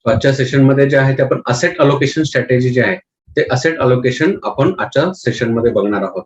आजच्या सेशनमध्ये जे आहे ते आपण असेट अलोकेशन स्ट्रॅटेजी जे आहे ते असेट अलोकेशन आपण आजच्या सेशनमध्ये बघणार आहोत.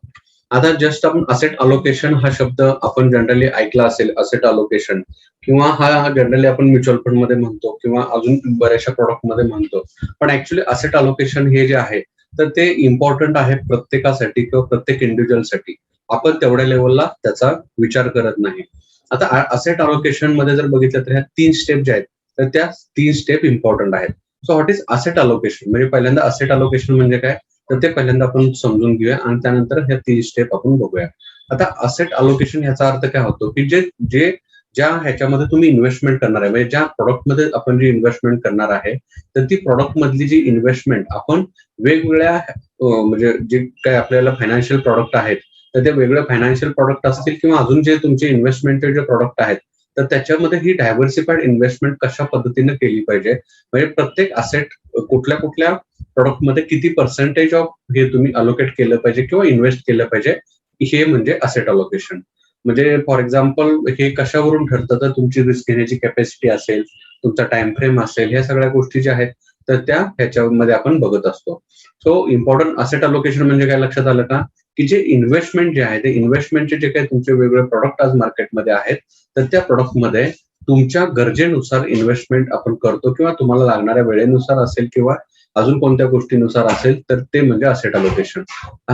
आता जस्ट आपण असेट अलोकेशन हा शब्द आपण जनरली ऐकला असेल, असेट अलोकेशन, किंवा हा जनरली आपण म्युच्युअल फंड मध्ये म्हणतो किंवा अजून बऱ्याचशा प्रोडक्ट मध्ये म्हणतो. पण ऍक्च्युली असेट अलोकेशन हे जे आहे तर ते इम्पॉर्टंट आहे प्रत्येकासाठी किंवा प्रत्येक इंडिव्हिज्युअलसाठी. आपण तेवढ्या लेवलला त्याचा विचार करत नाही. आता असेट अलोकेशन मध्ये जर बघितलं तर ह्या 3 स्टेप ज्या आहेत तर त्या 3 स्टेप इम्पॉर्टंट आहेत. So what is asset allocation, म्हणजे पहिल्यांदा असेट अलोकेशन म्हणजे काय तर ते पहिल्यांदा आपण समजून घेऊया आणि त्यानंतर ह्या 3 स्टेप आपण बघूया. आता असेट अलोकेशन याचा अर्थ काय होतो की जे जे ज्या ह्याच्यामध्ये तुम्ही इन्व्हेस्टमेंट करणार आहे, म्हणजे ज्या प्रोडक्टमध्ये आपण जी इन्व्हेस्टमेंट करणार आहे तर ती प्रोडक्ट मधली जी इन्व्हेस्टमेंट आपण वेगवेगळ्या म्हणजे जे काय आपल्याला फायनान्शियल प्रोडक्ट आहेत तर ते वेगळे फायनान्शियल प्रोडक्ट असतील किंवा अजून जे तुमचे इन्व्हेस्टमेंटचे जे प्रोडक्ट आहेत तर त्याच्यामध्ये ही डायव्हर्सिफाईड इन्व्हेस्टमेंट कशा पद्धतीने केली पाहिजे, म्हणजे प्रत्येक असेट कुठल्या कुठल्या प्रोडक्टमध्ये किती पर्सेंटेज ऑफ हे तुम्ही अलोकेट केलं पाहिजे किंवा इन्व्हेस्ट केलं पाहिजे, हे म्हणजे असेट अलोकेशन. म्हणजे फॉर एक्झाम्पल हे कशावरून ठरतं तर तुमची रिस्क घेण्याची कॅपॅसिटी असेल, तुमचा टाइम फ्रेम असेल, ह्या सगळ्या गोष्टी ज्या आहेत तर त्या ह्याच्यामध्ये आपण बघत असतो. सो इम्पॉर्टंट असेट अलोकेशन म्हणजे काय लक्षात आलं का की जे इन्व्हेस्टमेंट जे आहे ते इन्व्हेस्टमेंटचे जे काही तुमचे वेगवेगळे प्रोडक्ट आज मार्केटमध्ये आहेत तर त्या प्रोडक्टमध्ये तुमच्या गरजेनुसार इन्व्हेस्टमेंट आपण करतो किंवा तुम्हाला लागणाऱ्या वेळेनुसार असेल किंवा अजून कोणत्या गोष्टीनुसार असेल तर ते म्हणजे asset allocation.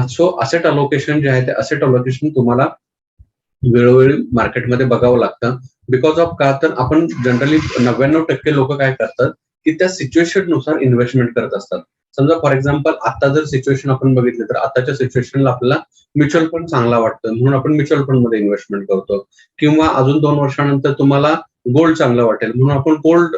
So asset allocation जे आहे ते असेट अलोकेशन तुम्हाला वेळोवेळी मार्केटमध्ये बघावं लागतं. बिकॉज ऑफ का तर आपण जनरली 99% लोक काय करतात की त्या सिच्युएशननुसार इन्व्हेस्टमेंट करत असतात. समजा फॉर एक्झाम्पल आता जर सिच्युएशन आपण बघितली तर आताच्या सिच्युएशनला आपल्याला म्युच्युअल फंड चांगला वाटतं म्हणून आपण म्युच्युअल फंड मध्ये इन्व्हेस्टमेंट करतो, किंवा अजून 2 वर्षानंतर तुम्हाला गोल्ड चांगलं वाटेल म्हणून आपण गोल्ड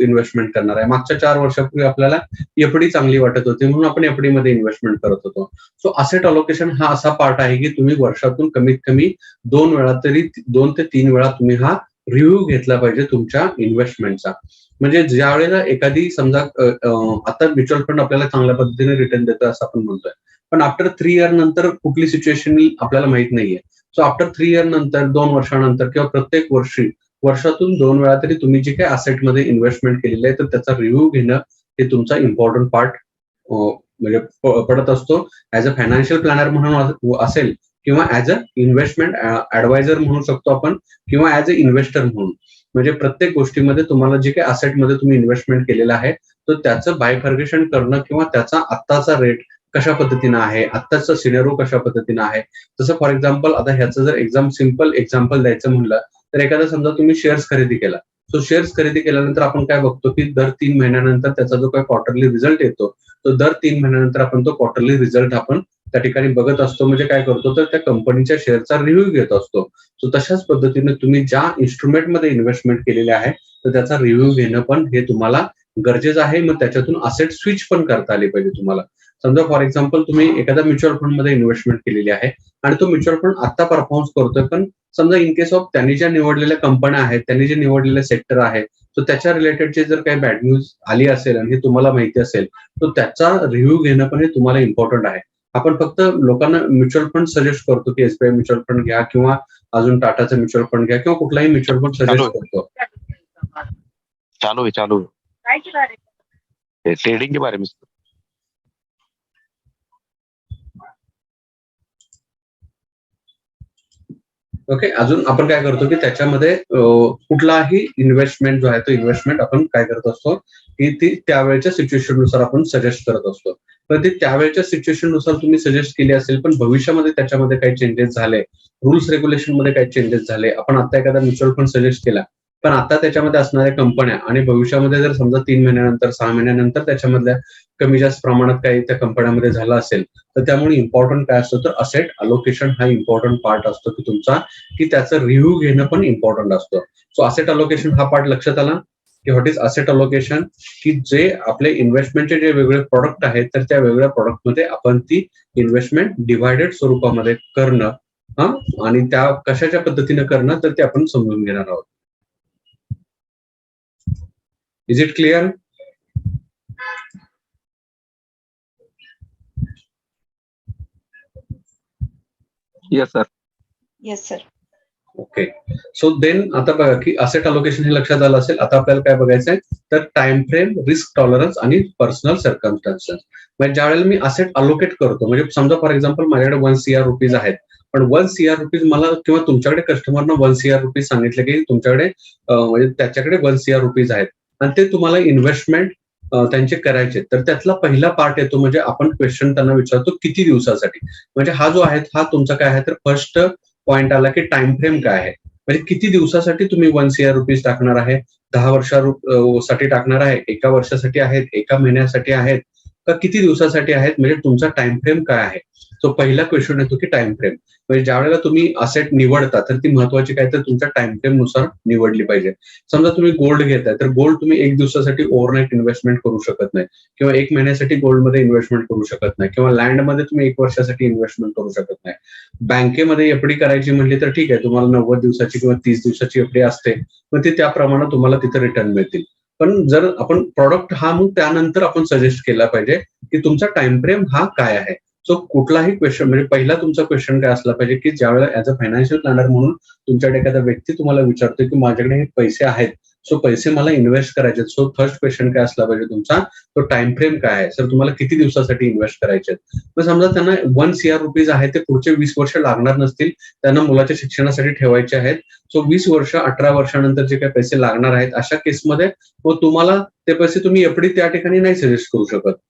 इन्व्हेस्टमेंट करणार आहे. मागच्या 4 वर्षापूर्वी आपल्याला एफडी चांगली वाटत होती म्हणून आपण एफडी मध्ये इन्व्हेस्टमेंट करत होतो. सो असेट अलोकेशन हा असा पार्ट आहे की तुम्ही वर्षातून कमीत कमी 2 वेळा तरी 2 ते 3 वेळा तुम्ही हा रिव्ह्यू घेतला पाहिजे तुमच्या इन्व्हेस्टमेंटचा. म्हणजे ज्या वेळेला एखादी समजा आता म्युच्युअल फंड आपल्याला चांगल्या पद्धतीने रिटर्न देतं असं आपण म्हणतोय, पण आफ्टर 3 इयर नंतर कुठली सिच्युएशन आपल्याला माहित नाहीये. सो आफ्टर 3 इयर नंतर 2 वर्षानंतर किंवा प्रत्येक वर्षी वर्षातून 2 वेळा तरी तुम्ही जे काही असेटमध्ये इन्व्हेस्टमेंट केलेली आहे तर त्याचा रिव्ह्यू घेणं हे तुमचा इम्पॉर्टंट पार्ट म्हणजे पडत असतो. ऍज अ फायनान्शियल प्लॅनर म्हणून असेल किंवा ऍज अ इन्व्हेस्टमेंट ऍडवायझर म्हणू शकतो आपण किंवा ऍज अ इन्व्हेस्टर म्हणून. म्हणजे प्रत्येक गोष्टीमध्ये तुम्हाला जे काही असेटमध्ये तुम्ही इन्व्हेस्टमेंट केलेलं आहे तर त्याचं बायफर्गेशन करणं किंवा त्याचा आत्ताचा रेट कशा पद्धतीनं आहे, आत्ताचा सिनेरो कशा पद्धतीनं आहे. जसं फॉर एक्झाम्पल आता ह्याचं जर सिम्पल एक्झाम्पल द्यायचं म्हणलं तर एखादा समजा तुम्ही शेअर्स खरेदी केला. सो शेअर्स खरेदी केल्यानंतर आपण काय बघतो की दर 3 महिन्यानंतर त्याचा जो काही क्वार्टरली रिझल्ट येतो तो दर 3 महिन्यानंतर आपण तो क्वार्टरली रिझल्ट आपण त्या ठिकाणी बघत असतो. म्हणजे काय करतो तर त्या कंपनीच्या शेअरचा रिव्ह्यू घेत असतो. सो तशाच पद्धतीने तुम्ही ज्या इन्स्ट्रुमेंटमध्ये इन्व्हेस्टमेंट केलेले आहे तर त्याचा रिव्ह्यू घेणं पण हे तुम्हाला गरजेचं आहे. मग त्याच्यातून असेट स्विच पण करता आले पाहिजे तुम्हाला. समजा फॉर एक्झाम्पल तुम्ही एखाद्या म्युच्युअल फंडमध्ये इन्व्हेस्टमेंट केलेली आहे आणि तो म्युच्युअल फंड आता परफॉर्म करतोय, पण समजा इन केस ऑफ त्यांनी ज्या निवडलेल्या कंपन्या आहेत, त्यांनी जे निवडलेले सेक्टर आहे तर त्याच्या रिलेटेडचे जर काही बॅड न्यूज आली असेल आणि हे तुम्हाला माहिती असेल तर त्याचा रिव्ह्यू घेणं पण हे तुम्हाला इम्पॉर्टंट आहे. आपण फक्त लोकांना म्युच्युअल फंड सजेस्ट करतो की एसबीआय म्युच्युअल फंड घ्या किंवा अजून टाटाचं म्युच्युअल फंड घ्या किंवा कुठलाही म्युच्युअल फंड सजेस्ट करतो. चालू है ट्रेडिंग के बारे में. ओके, अजून आपण काय करतो की त्याच्यामध्ये कुठलाही इन्व्हेस्टमेंट जो आहे तो इन्व्हेस्टमेंट आपण काय करत असतो की ती त्यावेळेच्या सिच्युएशननुसार आपण सजेस्ट करत असतो. तर ती त्यावेळेच्या सिच्युएशननुसार तुम्ही सजेस्ट केली असेल, पण भविष्यामध्ये त्याच्यामध्ये काही चेंजेस झाले, रूल्स रेग्युलेशन मध्ये काही चेंजेस झाले, आपण आता एखादा म्युच्युअल फंड सजेस्ट केला पण आता त्याच्यामध्ये असणाऱ्या कंपन्या आणि भविष्यामध्ये जर समजा 3 महिन्यानंतर 6 महिन्यानंतर त्याच्यामधल्या कमी जास्त प्रमाणात काही त्या कंपन्यामध्ये झालं असेल तर त्यामुळे इम्पॉर्टंट काय असतं तर असेट अलोकेशन हा इम्पॉर्टंट पार्ट असतो की तुमचा की त्याचं रिव्ह्यू घेणं पण इम्पॉर्टंट असतं. सो असेट अलोकेशन हा पार्ट लक्षात आला की व्हॉट इज असेट अलोकेशन, की जे आपले इन्व्हेस्टमेंटचे जे वेगळे प्रोडक्ट आहेत तर त्या वेगळ्या प्रोडक्टमध्ये आपण ती इन्व्हेस्टमेंट डिव्हायडेड स्वरूपामध्ये करणं आणि त्या कशाच्या पद्धतीने करणं तर ते आपण समजून घेणार आहोत. Is it clear? Yes sir. Yes sir. Okay. So then आता बघा की असेट अलोकेशन हे लक्षात आलं असेल. आता आपल्याला काय बघायचं आहे, तर टाइम फ्रेम, रिस्क टॉलरन्स आणि पर्सनल सर्कमस्टन्सेस. म्हणजे ज्यावेळेला मी असेट अलोकेट करतो, म्हणजे समजा फॉर एक्झाम्पल माझ्याकडे 1 CR रुपीज आहेत, पण 1 CR रुपीज मला किंवा तुमच्याकडे कस्टमरनं 1 CR रुपीज सांगितले की तुमच्याकडे म्हणजे त्याच्याकडे 1 CR रुपीज आहेत आणि ते तुम्हाला इन्व्हेस्टमेंट त्यांचे करायचे. तर त्यातला पहिला पार्ट येतो म्हणजे आपण क्वेश्चन त्यांना विचारतो किती दिवसासाठी. म्हणजे हा जो आहे हा तुमचा काय आहे, तर फर्स्ट पॉइंट आला की टाइम फ्रेम काय आहे. म्हणजे किती दिवसासाठी तुम्ही 1 CR रुपीज टाकणार आहे, 10 साठी टाकणार आहे, 1 वर्षासाठी आहेत, 1 महिन्यासाठी आहेत, का किती दिवसासाठी आहेत, म्हणजे तुमचा टाइम फ्रेम काय आहे. तो पहिला क्वेश्चन येतो की टाइम फ्रेम. म्हणजे ज्यावेळेला तुम्ही असेट निवडता तर ती महत्वाची काय, तर तुमच्या टाइम फ्रेम नुसार निवडली पाहिजे. समजा तुम्ही गोल्ड घेताय तर गोल्ड तुम्ही 1 दिवसासाठी ओव्हरनाईट इन्व्हेस्टमेंट करू शकत नाही किंवा 1 महिन्यासाठी गोल्डमध्ये इन्व्हेस्टमेंट करू शकत नाही किंवा लँडमध्ये तुम्ही 1 वर्षासाठी इन्व्हेस्टमेंट करू शकत नाही. बँकेमध्ये एफडी करायची म्हटली तर ठीक आहे, तुम्हाला 90 दिवसाची किंवा 30 दिवसाची एफडी असते, मग ते त्याप्रमाणे तुम्हाला तिथे रिटर्न मिळतील. पण जर आपण प्रॉडक्ट हा मग त्यानंतर आपण सजेस्ट केला पाहिजे की तुमचा टाइम फ्रेम हा काय आहे. सो कुठलाही क्वेश्चन म्हणजे पहिला तुमचा क्वेश्चन काय असला पाहिजे की ज्यावेळेला ऍज अ फायनान्शियल प्लॅनर म्हणून तुमच्याकडे एखादा व्यक्ती तुम्हाला विचारतोय की माझ्याकडे हे पैसे आहेत, सो पैसे मला इन्व्हेस्ट करायचे. सो फर्स्ट क्वेश्चन काय असला पाहिजे तुमचा, तो टाइम फ्रेम काय आहे, सर तुम्हाला किती दिवसासाठी इन्व्हेस्ट करायचे. मग समजा त्यांना 1 CR रुपीज आहे, ते पुढचे 20 वर्ष लागणार नसतील, त्यांना मुलाच्या शिक्षणासाठी ठेवायचे आहेत. सो 20 वर्ष 18 वर्षानंतर जे काही पैसे लागणार आहेत, अशा केसमध्ये मग तुम्हाला ते पैसे तुम्ही एफडी त्या ठिकाणी नाही सजेस्ट करू शकत.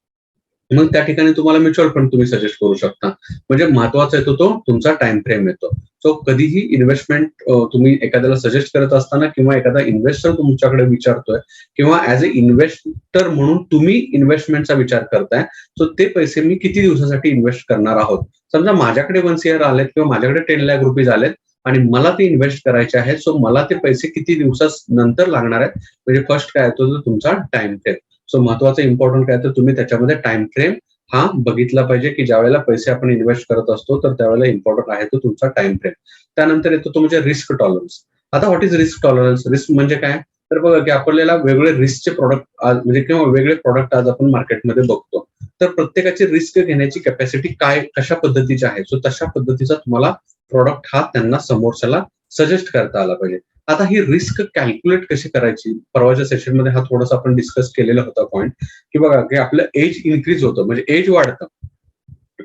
मग त्या ठिकाणी तुम्हाला म्युच्युअल फंड तुम्ही सजेस्ट करू शकता. म्हणजे महत्वाचा येतो तो तुमचा टाइम फ्रेम येतो. सो कधीही इन्व्हेस्टमेंट तुम्ही एखाद्याला सजेस्ट करत असताना किंवा एखादा इन्व्हेस्टर तुमच्याकडे विचारतोय किंवा ऍज अ इन्व्हेस्टर म्हणून तुम्ही इन्व्हेस्टमेंटचा विचार करताय, सो ते पैसे मी किती दिवसासाठी इन्व्हेस्ट करणार आहोत. समजा माझ्याकडे 1 CR आलेत किंवा माझ्याकडे 10 लाख रुपीज आलेत आणि मला ते इन्व्हेस्ट करायचे आहेत, सो मला ते पैसे किती दिवसानंतर लागणार आहेत. म्हणजे फर्स्ट काय येतो, तो तुमचा टाइम फ्रेम. सो महत्वाचं इम्पॉर्टंट काय, तर तुम्ही त्याच्यामध्ये टाइम फ्रेम हा बघितला पाहिजे की ज्यावेळेला पैसे आपण इन्व्हेस्ट करत असतो तर त्यावेळेला इम्पॉर्टंट आहे तो तुमचा टाइम फ्रेम. त्यानंतर येतो तो म्हणजे रिस्क टॉलरन्स. आता what is risk tolerance? Risk म्हणजे काय, तर बघा की आपल्याला वेगळे रिस्कचे प्रोडक्ट म्हणजे किंवा वेगळे प्रोडक्ट आज आपण मार्केटमध्ये बघतो. तर प्रत्येकाची रिस्क घेण्याची कॅपॅसिटी काय कशा पद्धतीची आहे, सो तशा पद्धतीचा तुम्हाला प्रोडक्ट हा त्यांना समोरच्याला सजेस्ट करता आला पाहिजे. आता ही रिस्क कॅल्क्युलेट कशी करायची, परवाच्या सेशनमध्ये हा थोडासा आपण डिस्कस केलेला होता पॉईंट, की बघा की आपलं एज इन्क्रीज होतं म्हणजे एज वाढतं,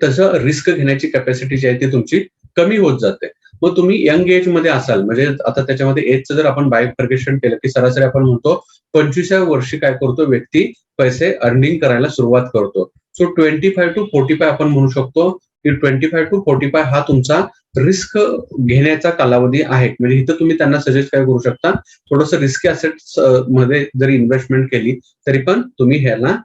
तसं रिस्क घेण्याची कॅपॅसिटी जी आहे ती तुमची कमी होत जाते. मग तुम्ही यंग एज मध्ये असाल, म्हणजे आता त्याच्यामध्ये एजचं जर आपण बायफर्गेशन केलं की सरासरी आपण म्हणतो 25व्या वर्षी काय करतो व्यक्ती पैसे अर्निंग करायला सुरुवात करतो. सो 25 to 45 आपण म्हणू शकतो की 25 to 45 हा तुमचा रिस्क घेण्याचा कालावधी आहे. म्हणजे इथं तुम्ही त्यांना सजेस्ट काय करू शकता, थोडंसं रिस्की असेट्स मध्ये जरी इन्व्हेस्टमेंट केली तरी पण तुम्ही ह्याला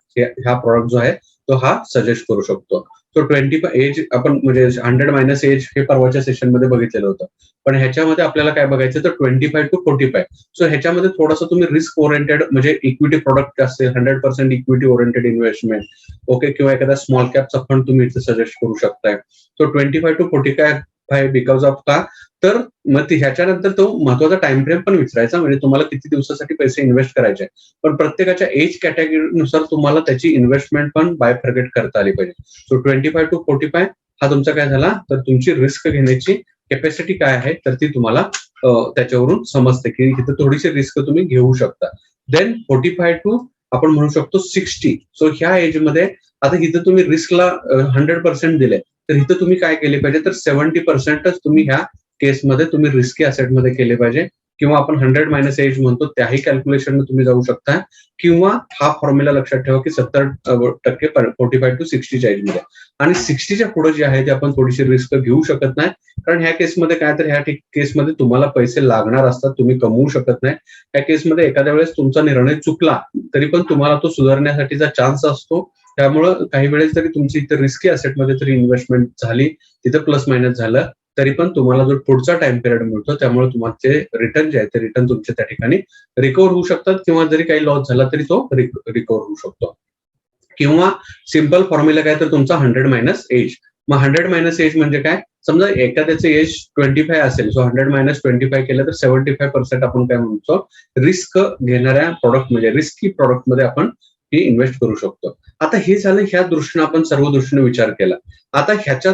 हा प्रॉडक्ट जो आहे तो हा सजेस्ट करू शकतो. सो 25 एज आपण म्हणजे 100 मायनस एज हे परवाच्या सेशनमध्ये बघितलेलं होतं. पण ह्याच्यामध्ये आपल्याला काय बघायचं, तर 25 to 45. सो ह्याच्यामध्ये थोडंसं तुम्ही रिस्क ओरिएंटेड म्हणजे इक्विटी प्रोडक्ट असेल, 100% इक्विटी ओरिएंटेड इन्व्हेस्टमेंट ओके, किंवा एखादा स्मॉल कॅपचा फंड तुम्ही इथे सजेस्ट करू शकताय. सो 25 to 45 बिकॉज ऑफ का, तर मग ह्याच्यानंतर तो महत्वाचा टाइम फ्रेम पण विचारायचा, म्हणजे तुम्हाला किती दिवसासाठी पैसे इन्व्हेस्ट करायचे. पण प्रत्येकाच्या एज कॅटेगरीनुसार तुम्हाला त्याची इन्व्हेस्टमेंट पण बायफर्गेट करता आली पाहिजे. सो 25 to 45 हा तुमचा काय झाला, तर तुमची रिस्क घेण्याची कॅपॅसिटी काय आहे, तर ती तुम्हाला त्याच्यावरून समजते की इथे थोडीशी रिस्क तुम्ही घेऊ शकता. देन 45 to आपण म्हणू शकतो 60. सो ह्या एजमध्ये आता इथं तुम्ही रिस्कला 100% दिले, तर इथं तुम्ही काय केले पाहिजे, तर 70%च तुम्ही ह्या केसमध्ये तुम्ही रिस्की असेटमध्ये केले पाहिजे. किंवा आपण 100 मायनस एज म्हणतो त्याही कॅल्क्युलेशन तुम्ही जाऊ शकता, किंवा हा फॉर्म्युला लक्षात ठेवा की 70% 45 to 60च्या एजमध्ये. आणि 60च्या पुढे जे आहे ते आपण थोडीशी रिस्क घेऊ शकत नाही, कारण ह्या केसमध्ये काय, तर ह्या केसमध्ये तुम्हाला पैसे लागणार असतात, तुम्ही कमवू शकत नाही. ह्या केसमध्ये एखाद्या वेळेस तुमचा निर्णय चुकला तरी पण तुम्हाला तो सुधारण्यासाठीचा चान्स असतो. त्यामुळं काही वेळेस जरी तुमची इथे रिस्की असेटमध्ये तरी इन्व्हेस्टमेंट झाली, तिथं प्लस मायनस झालं, तरी पण तुम्हाला जो पुढचा टाइम पिरियड मिळतो त्यामुळे तुमचे रिटर्न जे आहे ते रिटर्न तुमच्या त्या ठिकाणी रिकव्हर होऊ शकतात, किंवा जरी काही लॉस झाला तरी तो रिकव्हर होऊ शकतो. किंवा सिम्पल फॉर्म्युला काय, तर तुमचा 100 मायनस एज. मग 100 मायनस एज म्हणजे काय, समजा एखाद्याचं एज 25 असेल, सो 100 मायनस 25 केलं तर 75% आपण काय म्हणतो, रिस्क घेणाऱ्या प्रोडक्ट म्हणजे रिस्की प्रोडक्ट मध्ये आपण ही इन्व्हेस्ट करू शकतो. आता हे झालं ह्या दृष्टीने आपण सर्व दृष्टीने विचार केला. आता ह्याच्या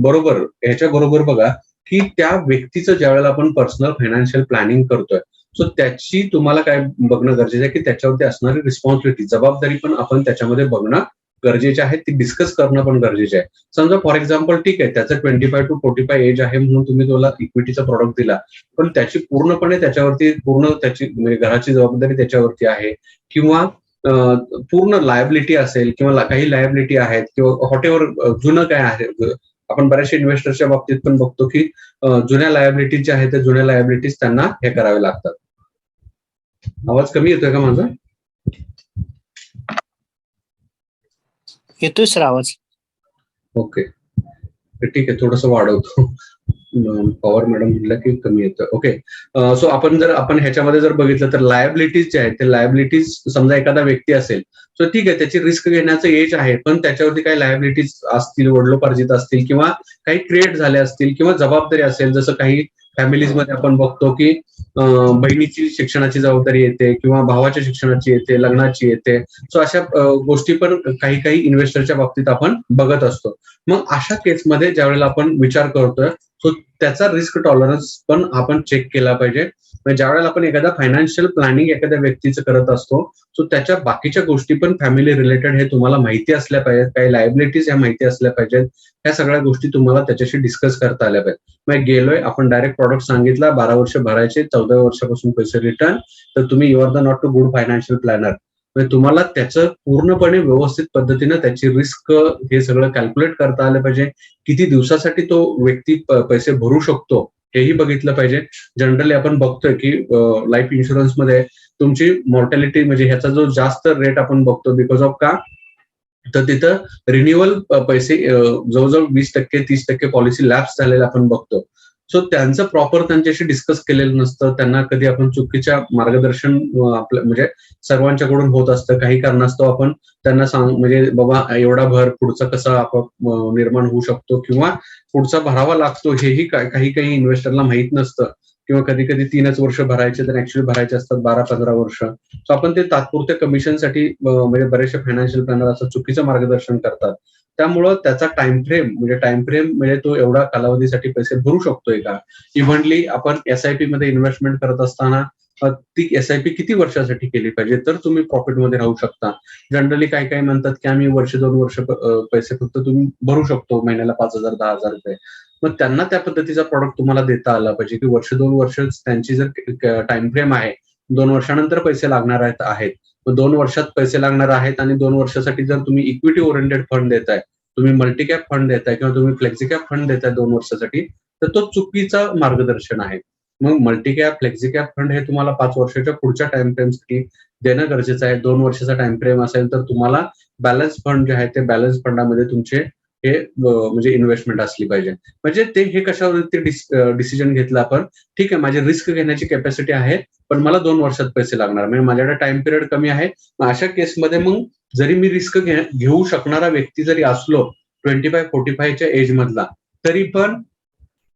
बरोबर बघा की त्या व्यक्तीचं ज्यावेळेला आपण पर्सनल फायनान्शियल प्लॅनिंग करतोय, सो त्याची तुम्हाला काय बघणं गरजेचं आहे की त्याच्यावरती असणारी रिस्पॉन्सिबिलिटी, जबाबदारी पण आपण त्याच्यामध्ये बघणं गरजेचे आहे, ती डिस्कस करणं पण गरजेचे आहे. समजा फॉर एक्झाम्पल ठीक आहे, त्याचं 25 to 45 एज आहे म्हणून तुम्ही त्याला इक्विटीचा प्रॉडक्ट दिला, पण त्याची पूर्णपणे त्याच्यावरती पूर्ण त्याची म्हणजे घराची जबाबदारी त्याच्यावरती आहे, किंवा पूर्ण लायबिलिटी असेल किंवा काही लायबिलिटी आहेत किंवा व्हॉटेवर जुनं काय आहे. आपण बऱ्याचशा इन्व्हेस्टरच्या बाबतीत पण बघतो की जुन्या लायबिलिटीज ज्या आहेत त्या जुन्या लायबिलिटीज त्यांना हे करावे लागतात. आवाज कमी येतोय का माझा? येतोय सर आवाज. ओके, ठीक आहे, थोडंसं वाढवतो. पवार मॅडम म्हटलं की कमी येतं. ओके, सो आपण ह्याच्यामध्ये जर बघितलं तर लायबिलिटीज जे आहेत ते लायबिलिटीज, समजा एखादा व्यक्ती असेल, सो ठीक आहे त्याची रिस्क घेण्याचं एज आहे, पण त्याच्यावरती काही लायबिलिटीज असतील, वडिलोपार्जित असतील किंवा काही क्रिएट झाले असतील किंवा जबाबदारी असेल, जसं काही फॅमिलीजमध्ये आपण बघतो की बहिणीची शिक्षणाची जबाबदारी येते किंवा भावाच्या शिक्षणाची येते, लग्नाची येते. सो अशा गोष्टी पण काही काही इन्व्हेस्टरच्या बाबतीत आपण बघत असतो. मग अशा केसमध्ये ज्यावेळेला आपण विचार करतोय, सो त्याचा रिस्क टॉलरन्स पण आपण चेक केला पाहिजे. ज्या वेळेला आपण एखादा फायनान्शियल प्लॅनिंग एखाद्या व्यक्तीचं करत असतो, सो त्याच्या बाकीच्या गोष्टी पण फॅमिली रिलेटेड हे तुम्हाला माहिती असल्या पाहिजेत, काही लायबिलिटीज ह्या माहिती असल्या पाहिजेत. ह्या सगळ्या गोष्टी तुम्हाला त्याच्याशी डिस्कस करता आल्या पाहिजेत. मग गेलोय, आपण डायरेक्ट प्रॉडक्ट सांगितला, 12 वर्ष भरायचे, 14 वर्षापासून पैसे रिटर्न, तर तुम्ही you are the not a good financial planner. म्हणजे तुम्हाला त्याचं पूर्णपणे व्यवस्थित पद्धतीनं त्याची रिस्क हे सगळं कॅल्क्युलेट करता आलं पाहिजे. किती दिवसासाठी तो व्यक्ती पैसे भरू शकतो हेही बघितलं पाहिजे. जनरली आपण बघतोय की लाईफ इन्शुरन्समध्ये तुमची मॉर्टॅलिटी म्हणजे ह्याचा जो जास्त रेट आपण बघतो, बिकॉज ऑफ का, तर तिथं रिन्युअल पैसे जवळजवळ 20%, 30% पॉलिसी लॅप्स झालेल्या आपण बघतो. सो त्यांचं प्रॉपर त्यांच्याशी डिस्कस केलेलं नसतं. त्यांना कधी आपण चुकीच्या मार्गदर्शन आपलं म्हणजे सर्वांच्याकडून होत असतं. काही कारणास्तव आपण त्यांना म्हणजे बाबा एवढा भर, पुढचा कसा आपण निर्माण होऊ शकतो किंवा पुढचा भरावा लागतो हेही काही काही इन्व्हेस्टरला माहित नसतं, किंवा कधी कधी 3च वर्ष भरायचे तर ऍक्च्युअली भरायचे असतात 12-15 वर्ष. सो आपण ते तात्पुरत्या कमिशनसाठी म्हणजे बरेचसे फायनान्शियल प्लॅनर असं चुकीचं मार्गदर्शन करतात. त्यामुळं त्याचा टाइम फ्रेम म्हणजे तो एवढा कालावधीसाठी पैसे भरू शकतोय का. इव्हनली आपण SIP मध्ये इन्व्हेस्टमेंट करत असताना ती SIP किती वर्षासाठी केली पाहिजे तर तुम्ही प्रॉफिटमध्ये राहू शकता. जनरली काही काही म्हणतात की आम्ही 1-2 वर्ष पैसे फक्त तुम्ही भरू शकतो, महिन्याला 5,000 10,000 रुपये. मग त्यांना त्या पद्धतीचा प्रॉडक्ट तुम्हाला देता आला पाहिजे की 1-2 वर्ष त्यांची जर टाइम फ्रेम आहे, 2 वर्षानंतर पैसे लागणार आहेत, 2 वर्षात पैसे लागणार आहेत आणि 2 वर्षासाठी जर तुम्ही इक्विटी ओरिएंटेड फंड देताय, तुम्ही मल्टीकॅप फंड देताय किंवा तुम्ही फ्लेक्झिकॅप फंड देताय 2 वर्षासाठी, तर तो चुकीचं मार्गदर्शन आहे. मग मल्टीकॅप, फ्लेक्झिकॅप फंड हे तुम्हाला 5 वर्षाच्या पुढच्या टाइम फ्रेमसाठी देणं गरजेचं आहे. 2 वर्षाचा टाइम फ्रेम असेल तर तुम्हाला बॅलन्स फंड जे आहे ते बॅलन्स फंडामध्ये तुमचे हे म्हणजे इन्व्हेस्टमेंट असली पाहिजे. म्हणजे ते हे कशावरती डिसिजन घेतलं आपण, ठीक आहे माझी रिस्क घेण्याची कॅपॅसिटी आहे, पण मला 2 वर्षात पैसे लागणार, म्हणजे माझ्याकडे टाइम पिरियड कमी आहे. अशा केसमध्ये मग जरी मी रिस्क घेऊ शकणारा व्यक्ती जरी असलो 25-45च्या एज मधला, तरी पण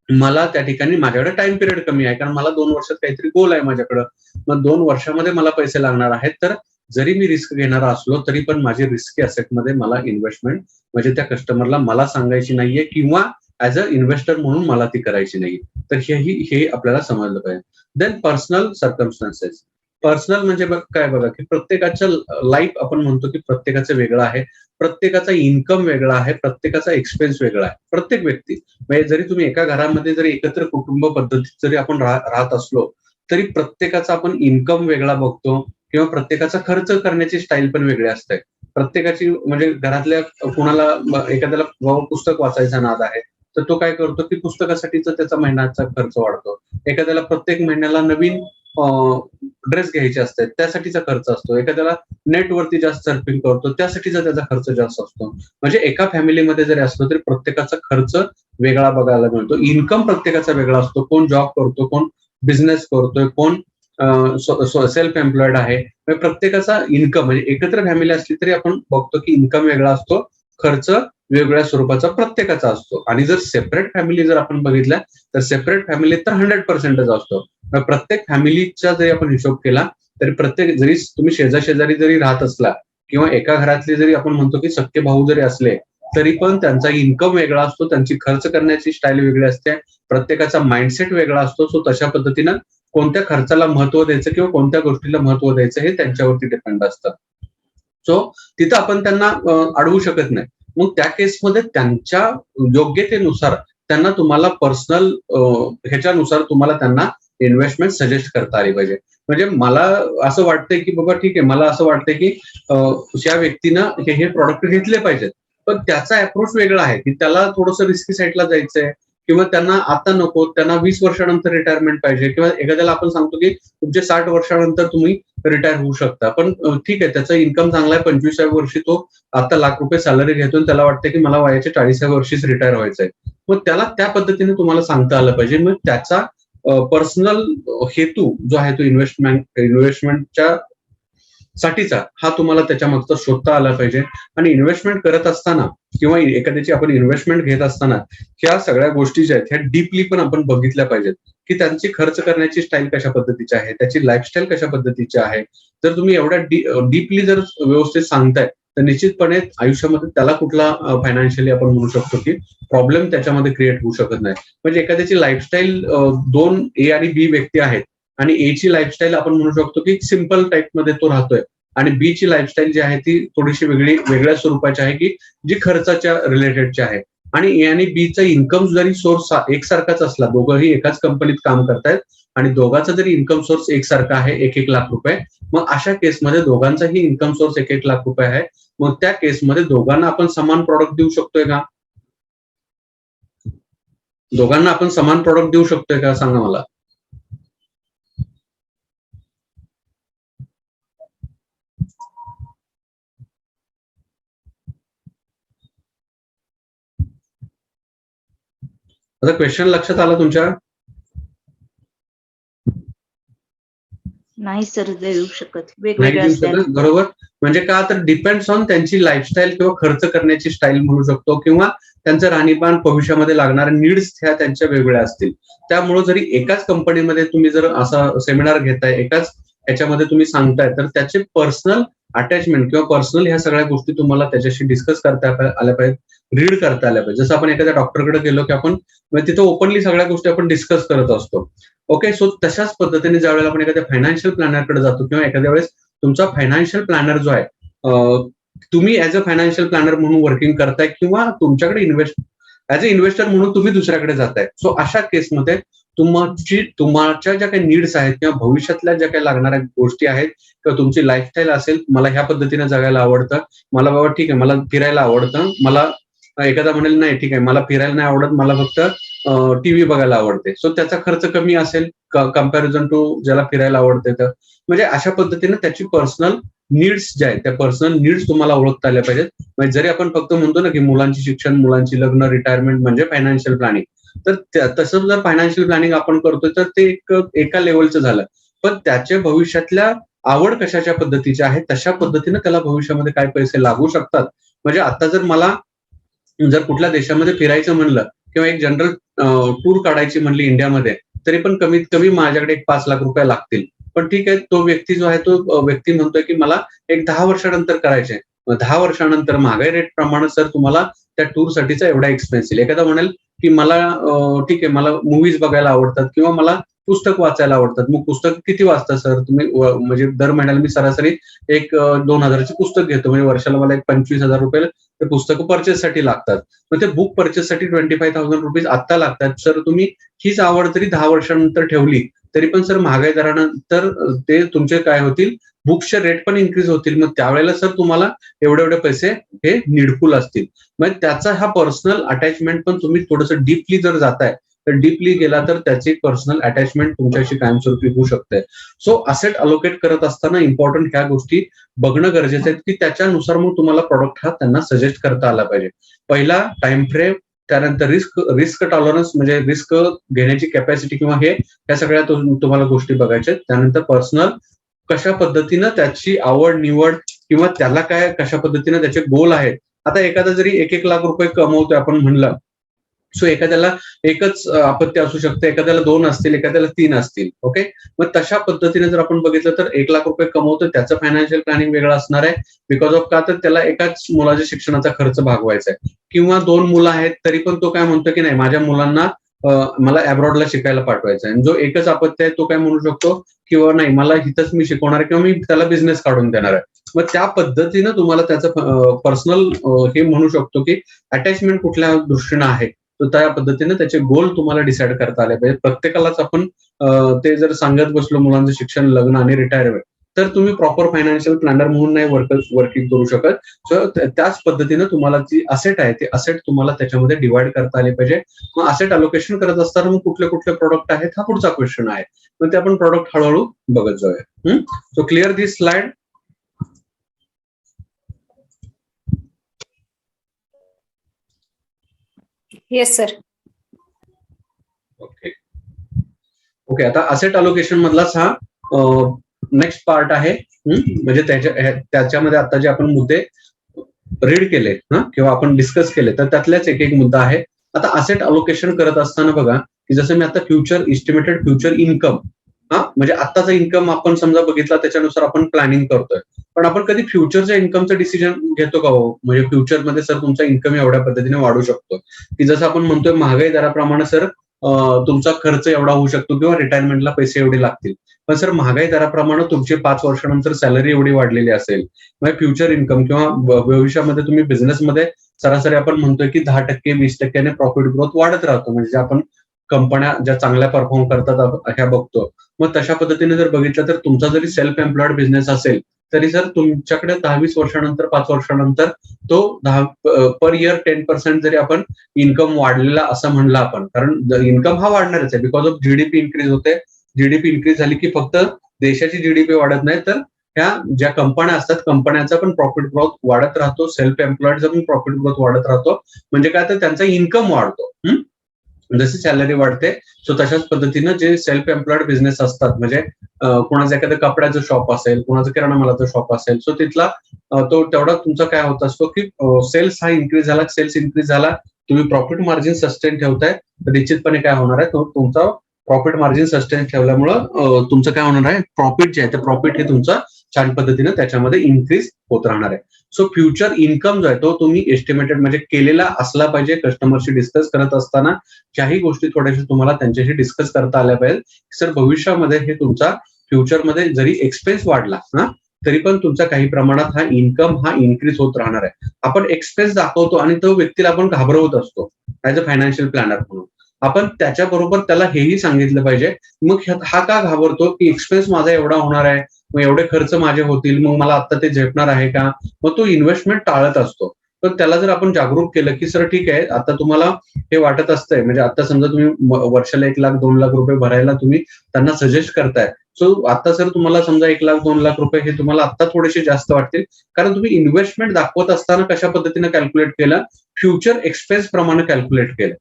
मला त्या ठिकाणी माझ्याकडे टाइम पिरियड कमी आहे, कारण मला 2 वर्षात काहीतरी गोल आहे माझ्याकडं. मग 2 वर्षामध्ये मला पैसे लागणार आहेत, तर जरी मी रिस्क घेणारा असलो तरी पण माझी रिस्की असेटमध्ये मला इन्व्हेस्टमेंट म्हणजे त्या कस्टमरला मला सांगायची नाहीये किंवा ऍज अ इन्व्हेस्टर म्हणून मला ती करायची नाही. तर हे आपल्याला समजलं पाहिजे. Then personal circumstances. पर्सनल म्हणजे काय बघा की प्रत्येकाचं लाईफ आपण म्हणतो की प्रत्येकाचं वेगळं आहे, प्रत्येकाचा इन्कम वेगळा आहे, प्रत्येकाचा एक्सपेन्स वेगळा आहे. प्रत्येक व्यक्ती म्हणजे जरी तुम्ही एका घरामध्ये जरी एकत्र कुटुंब पद्धतीत जरी आपण राहत असलो तरी प्रत्येकाचा आपण इन्कम वेगळा बघतो किंवा प्रत्येकाचा खर्च करण्याची स्टाईल पण वेगळी असते. प्रत्येकाची म्हणजे घरातल्या कुणाला एखाद्याला पुस्तक वाचायचा नाद आहे, तर तो काय करतो की पुस्तकासाठीचा त्याचा महिन्याचा खर्च वाढतो. एखाद्याला प्रत्येक महिन्याला नवीन ड्रेस घ्यायचे असतात त्यासाठीचा खर्च असतो. एखाद्याला नेटवरती जास्त सर्फिंग करतो त्यासाठीचा त्याचा खर्च जास्त असतो. म्हणजे एका फॅमिलीमध्ये जरी असलो तरी प्रत्येकाचा खर्च वेगळा बघायला मिळतो. इन्कम प्रत्येकाचा वेगळा असतो. कोण जॉब करतो, कोण बिझनेस करतोय, कोण सेल्फ एम्प्लॉईड आहे. प्रत्येकाचा इन्कम म्हणजे एकत्र फॅमिली असली तरी आपण बघतो की इन्कम वेगळा असतो, खर्च वेगवेगळ्या स्वरूपाचा प्रत्येकाचा असतो. आणि जर सेपरेट फॅमिली जर आपण बघितल्या तर सेपरेट फॅमिलीत तर 100% असतो. प्रत्येक फॅमिलीचा जरी आपण हिशोब केला तरी प्रत्येक जरी तुम्ही शेजारी जरी राहत असला किंवा एका घरातले जरी आपण म्हणतो की सख्खे भाऊ जरी असले तरी पण त्यांचा इन्कम वेगळा असतो, त्यांची खर्च करण्याची स्टाईल वेगळी असते, प्रत्येकाचा माइंडसेट वेगळा असतो. सो तशा पद्धतीनं कोणत्या खर्चाला महत्व द्यायचं किंवा कोणत्या गोष्टीला महत्व द्यायचं हे त्यांच्यावरती डिपेंड असतं. सो तिथं आपण त्यांना अडवू शकत नाही. मग त्या केसमध्ये त्यांच्या योग्यतेनुसार त्यांना तुम्हाला पर्सनल ह्याच्यानुसार तुम्हाला त्यांना इन्व्हेस्टमेंट सजेस्ट करता आली पाहिजे. म्हणजे मला असं वाटतंय की बाबा ठीक आहे, मला असं वाटतंय की त्या व्यक्तीनं हे प्रॉडक्ट घेतले पाहिजेत, पण त्याचा अप्रोच वेगळा आहे की त्याला थोडंसं रिस्की साईडला जायचंय किंवा त्यांना आता नको, त्यांना 20 वर्षानंतर रिटायरमेंट पाहिजे किंवा एखाद्याला आपण सांगतो की तुमचे 60 वर्षानंतर तुम्ही रिटायर होऊ शकता. पण ठीक आहे, त्याचा इन्कम चांगला आहे, 25व्या वर्षी तो आता ₹1,00,000 सॅलरी घेतो आणि त्याला वाटतं की मला वयाच्या 40व्या वर्षीच रिटायर व्हायचंय. मग त्याला त्या पद्धतीने तुम्हाला सांगता आलं पाहिजे. मग त्याचा पर्सनल हेतू जो आहे तो इन्व्हेस्टमेंटच्या साठीचा हा तुम्हाला त्याच्या मागचा शोधता आला पाहिजे. आणि इन्व्हेस्टमेंट करत असताना किंवा एखाद्याची आपण इन्व्हेस्टमेंट घेत असताना ह्या सगळ्या गोष्टी ज्या आहेत ह्या डीपली पण आपण बघितल्या पाहिजेत की त्यांची खर्च करण्याची स्टाईल कशा पद्धतीची आहे, त्याची लाईफस्टाईल कशा पद्धतीची आहे. जर तुम्ही एवढ्या डीपली जर व्यवस्थित सांगताय तर निश्चितपणे आयुष्यामध्ये त्याला कुठला फायनान्शियली आपण म्हणू शकतो की प्रॉब्लेम त्याच्यामध्ये क्रिएट होऊ शकत नाही. म्हणजे एखाद्याची लाईफस्टाईल 2 ए आणि बी व्यक्ती आहेत आणि ए ची लाईफस्टाईल आपण म्हणू शकतो की सिंपल टाईपमध्ये तो राहतोय आणि बी ची लाईफस्टाईल जी आहे ती थोडीशी वेगळ्या स्वरूपाची आहे की जी खर्चाच्या रिलेटेडची आहे. आणि ए आणि बी चा इन्कम जरी सोर्स एकसारखाच असला, दोघंही एकाच कंपनीत काम करतायत आणि दोघांचा जरी इन्कम सोर्स एकसारखा आहे, 1-1 लाख रुपये, मग अशा केसमध्ये दोघांचाही इन्कम सोर्स 1-1 लाख रुपये आहे. मग त्या केसमध्ये दोघांना आपण समान प्रॉडक्ट देऊ शकतोय का? दोघांना आपण समान प्रॉडक्ट देऊ शकतोय का सांगा मला. आता क्वेश्चन लक्षात आला तुमच्या? नाही सर देऊ शकत, नाही वेगवेगळे देऊ असतात. शकत, बरोबर. म्हणजे का तर डिपेंड्स ऑन त्यांची लाईफस्टाईल किंवा खर्च करण्याची स्टाईल म्हणू शकतो किंवा त्यांचं राहणीमान भविष्यामध्ये लागणारे नीड्स ह्या त्यांच्या वेगळ्या असतील. त्यामुळे जरी एकाच कंपनीमध्ये तुम्ही जर असा सेमिनार घेताय, एकाच ह्याच्यामध्ये तुम्ही सांगताय, तर त्याचे पर्सनल अटॅचमेंट किंवा पर्सनल ह्या सगळ्या गोष्टी तुम्हाला त्याच्याशी डिस्कस करता आल्या पाहिजेत, रीड करता आल्या पाहिजे. जसं आपण एखाद्या डॉक्टरकडे गेलो की आपण तिथं ओपनली सगळ्या गोष्टी आपण डिस्कस करत असतो. ओके, सो तशाच पद्धतीने ज्यावेळेला आपण एखाद्या फायनान्शियल प्लॅनरकडे जातो किंवा एखाद्या वेळेस तुमचा फायनान्शियल प्लॅनर जो आहे, तुम्ही ऍज अ फायनान्शियल प्लॅनर म्हणून वर्किंग करताय किंवा तुमच्याकडे ऍज अ इन्व्हेस्टर म्हणून तुम्ही दुसऱ्याकडे जाताय. सो अशा केसमध्ये तुमच्या ज्या काही नीड्स आहेत किंवा भविष्यातल्या ज्या काही लागणाऱ्या गोष्टी आहेत किंवा तुमची लाईफस्टाईल असेल, मला ह्या पद्धतीने जगायला आवडतं, मला बाबा ठीक आहे मला फिरायला आवडतं, मला एखादा म्हणेल नाही ठीक आहे मला फिरायला नाही आवडत, मला फक्त टीव्ही बघायला आवडते. सो त्याचा खर्च कमी असेल कम्पॅरिझन टू ज्याला फिरायला आवडते. तर म्हणजे अशा पद्धतीने त्याची पर्सनल नीड्स ज्या आहेत त्या पर्सनल नीड्स तुम्हाला ओळखता आल्या पाहिजेत. म्हणजे जरी आपण फक्त म्हणतो ना की मुलांची शिक्षण, मुलांची लग्न, रिटायरमेंट म्हणजे फायनान्शियल प्लॅनिंग, तर तसं जर फायनान्शियल प्लॅनिंग आपण करतोय तर ते एका लेवलचं झालं. पण त्याच्या भविष्यातल्या आवड कशाच्या पद्धतीच्या आहेत तशा पद्धतीने त्याला भविष्यामध्ये काय पैसे लागू शकतात. म्हणजे आता जर मला जर कुठल्या देशामध्ये फिरायचं म्हणलं किंवा एक जनरल टूर काढायची म्हणली इंडियामध्ये, तरी पण कमीत कमी माझ्याकडे एक 5 लाख रुपये लागतील. पण ठीक आहे, तो व्यक्ती जो आहे तो व्यक्ती म्हणतोय की मला एक 10 वर्षानंतर करायचंय. 10 वर्षानंतर महागाई रेट प्रमाणे सर तुम्हाला त्या टूरसाठीचा एवढा एक्सपेन्स येईल. एखादा म्हणेल की मला ठीक आहे मला मूव्हीज बघायला आवडतात किंवा मला पुस्तक वाचायला आवडतात. मग पुस्तक किती वाचता सर तुम्ही? म्हणजे दर महिन्याला मी सरासरी एक 2,000ची पुस्तक घेतो, म्हणजे वर्षाला मला एक 25,000 रुपये ते पुस्तकं परचेससाठी लागतात. मग ते बुक परचेससाठी 25,000 रुपीज आत्ता लागतात. सर तुम्ही हीच आवड जरी 10 वर्षानंतर ठेवली तरी पण सर महागाई दरानंतर ते तुमचे काय होतील, बुक्सचे रेट पण इन्क्रीज होतील. मग त्यावेळेला सर तुम्हाला एवढे पैसे हे नीडफुल असतील. मग त्याचा हा पर्सनल अटॅचमेंट पण तुम्ही थोडंसं डीपली जर जाताय तर डीपली गेला तर त्याची पर्सनल अटॅचमेंट तुमच्याशी कायमस्वरूपी होऊ शकते. सो असेट अलोकेट करत असताना इम्पॉर्टंट ह्या गोष्टी बघणं गरजेचं आहे की त्याच्यानुसार मग तुम्हाला प्रॉडक्ट हा त्यांना सजेस्ट करता आला पाहिजे. पहिला टाइम फ्रेम, त्यानंतर रिस्क टॉलरन्स म्हणजे रिस्क घेण्याची कॅपॅसिटी किंवा ह्या सगळ्या तुम्हाला गोष्टी बघायच्या. त्यानंतर पर्सनल कशा पद्धतीनं त्याची आवड निवड किंवा त्याला काय कशा पद्धतीनं त्याचे गोल आहेत. आता एखादा जरी 1-1 लाख रुपये कमवतोय आपण म्हणलं, सो एखाद्याला एकच आपत्ती असू शकते, एखाद्याला 2 असतील, एखाद्याला 3 असतील. ओके, मग तशा पद्धतीने जर आपण बघितलं तर 1 लाख रुपये कमवतोय त्याचं फायनान्शियल प्लॅनिंग वेगळं असणार आहे. बिकॉज ऑफ का तर त्याला एकाच मुलाच्या शिक्षणाचा खर्च भागवायचा आहे किंवा 2 मुलं आहेत तरी पण तो काय म्हणतो की नाही माझ्या मुलांना मला अब्रॉडला शिकायला पाठवायचं आहे. जो एकच अपत्य आहे तो काय म्हणू शकतो, किंवा नाही मला इथंच मी शिकवणार आहे किंवा मी त्याला बिझनेस काढून देणार आहे. मग त्या पद्धतीनं तुम्हाला त्याचं पर्सनल हे म्हणू शकतो की अटॅचमेंट कुठल्या दृष्टीनं आहे, तर त्या पद्धतीने त्याचे गोल तुम्हाला डिसाईड करता आले पाहिजे. प्रत्येकालाच आपण ते जर सांगत बसलो मुलांचं शिक्षण, लग्न आणि रिटायरमेंट, तर तुम्ही प्रॉपर फायनान्शियल प्लॅनर म्हणून नाही वर्किंग करू शकत. सो त्याच पद्धतीनं तुम्हाला जी असेट आहे ते असेट तुम्हाला त्याच्यामध्ये डिवाइड करता आले पाहिजे. मग असेट अलोकेशन करत असताना मग कुठले कुठले प्रोडक्ट आहेत हा पुढचा क्वेश्चन आहे. मग ते आपण प्रोडक्ट हळूहळू बघत जाऊया. So clear this slide. Yes sir. Okay okay. आता असेट अलोकेशन मधलाच हा नेक्स्ट पार्ट आहे. म्हणजे त्याच्यामध्ये आता जे आपण मुद्दे रीड केले किंवा आपण डिस्कस केले, तर त्यातल्याच एक एक मुद्दा आहे. आता असेट अलोकेशन करत असताना बघा की जसं मी आता इस्टिमेटेड फ्युचर इन्कम, म्हणजे आत्ताचा इन्कम आपण समजा बघितला त्याच्यानुसार आपण प्लॅनिंग करतोय, पण आपण कधी फ्युचरच्या इन्कमचं डिसिजन घेतो का हो? म्हणजे फ्युचरमध्ये सर तुमचा इन्कम एवढ्या पद्धतीने वाढू शकतो, की जसं आपण म्हणतोय महागाई दराप्रमाणे सर तुमचा खर्च एवढा होऊ शकतो किंवा रिटायरमेंटला पैसे एवढे लागतील. पण सर महागाई दराप्रमाणे तुमची 5 वर्षानंतर सॅलरी एवढी वाढलेली असेल, म्हणजे फ्युचर इन्कम किंवा भविष्यामध्ये तुम्ही बिझनेसमध्ये सरासरी आपण म्हणतोय की 10%, 20% प्रॉफिट ग्रोथ वाढत राहतो. म्हणजे आपण कंपन्या ज्या चांगल्या परफॉर्म करतात ह्या बघतो. मग तशा पद्धतीने जर बघितलं तर तुमचा जरी सेल्फ एम्प्लॉईड बिझनेस असेल तरी सर तुमच्याकडे 10-20 वर्षानंतर, 5 वर्षानंतर तो 10 पर इयर 10% जरी आपण इन्कम वाढलेला असं म्हणलं आपण, कारण इन्कम हा वाढणारच आहे बिकॉज ऑफ जीडीपी इन्क्रीज होते. जीडीपी इन्क्रीज झाली की फक्त देशाची जीडीपी वाढत नाही, तर ह्या ज्या कंपन्या असतात कंपन्यांचा पण प्रॉफिट ग्रोथ वाढत राहतो, सेल्फ एम्प्लॉईडचा पण प्रॉफिट ग्रोथ वाढत राहतो. म्हणजे काय तर त्यांचा इन्कम वाढतो. जशी सॅलरी वाढते, सो तशाच पद्धतीनं जे सेल्फ एम्प्लॉईड बिझनेस असतात, म्हणजे कोणाचं एखादं कपड्याचं शॉप असेल, कोणाचं किराणा मालाचं शॉप असेल, सो तिथला तो तेवढा तुमचा काय होत असतो की सेल्स हा इन्क्रीज झाला, सेल्स इन्क्रीज झाला, तुम्ही प्रॉफिट मार्जिन सस्टेन ठेवताय, तर निश्चितपणे काय होणार आहे, तो तुमचा प्रॉफिट मार्जिन सस्टेन ठेवल्यामुळं तुमचं काय होणार आहे, प्रॉफिट जे आहे ते प्रॉफिट हे तुमचं छान पद्धतीनं त्याच्यामध्ये इन्क्रीज होत राहणार आहे. सो फ्युचर इन्कम जो आहे तो तुम्ही एस्टिमेटेड म्हणजे केलेला असला पाहिजे. कस्टमरशी डिस्कस करत असताना ज्याही गोष्टी थोड्याशा तुम्हाला त्यांच्याशी डिस्कस करता आल्या पाहिजे. सर भविष्यामध्ये हे तुमचा फ्युचरमध्ये जरी एक्सपेन्स वाढला तरी पण तुमचा काही प्रमाणात हा इन्कम हा इन्क्रीज होत राहणार आहे. आपण एक्सपेन्स दाखवतो आणि तो व्यक्तीला आपण घाबरवत असतो ऍज अ फायनान्शियल प्लॅनर म्हणून. आपण त्याच्याबरोबर त्याला हेही सांगितलं पाहिजे, मग हा का घाबरतो की एक्सपेन्स माझा एवढा होणार आहे, मग एवढे खर्च माझे होतील, मग मला आता ते झेपणार आहे का, मग तो इन्व्हेस्टमेंट टाळत असतो. तर त्याला जर आपण जागरूक केलं की सर ठीक आहे, आता तुम्हाला हे वाटत असतंय, म्हणजे आता समजा तुम्ही वर्षाला 1 लाख 2 लाख रुपये भरायला तुम्ही त्यांना सजेस्ट करताय, सो आता सर तुम्हाला समजा 1 लाख 2 लाख रुपये हे तुम्हाला आता थोडेसे जास्त वाटतील, कारण तुम्ही इन्व्हेस्टमेंट दाखवत असताना कशा पद्धतीने कॅल्क्युलेट केलं, फ्युचर एक्सपेन्स प्रमाणे कॅल्क्युलेट केलं.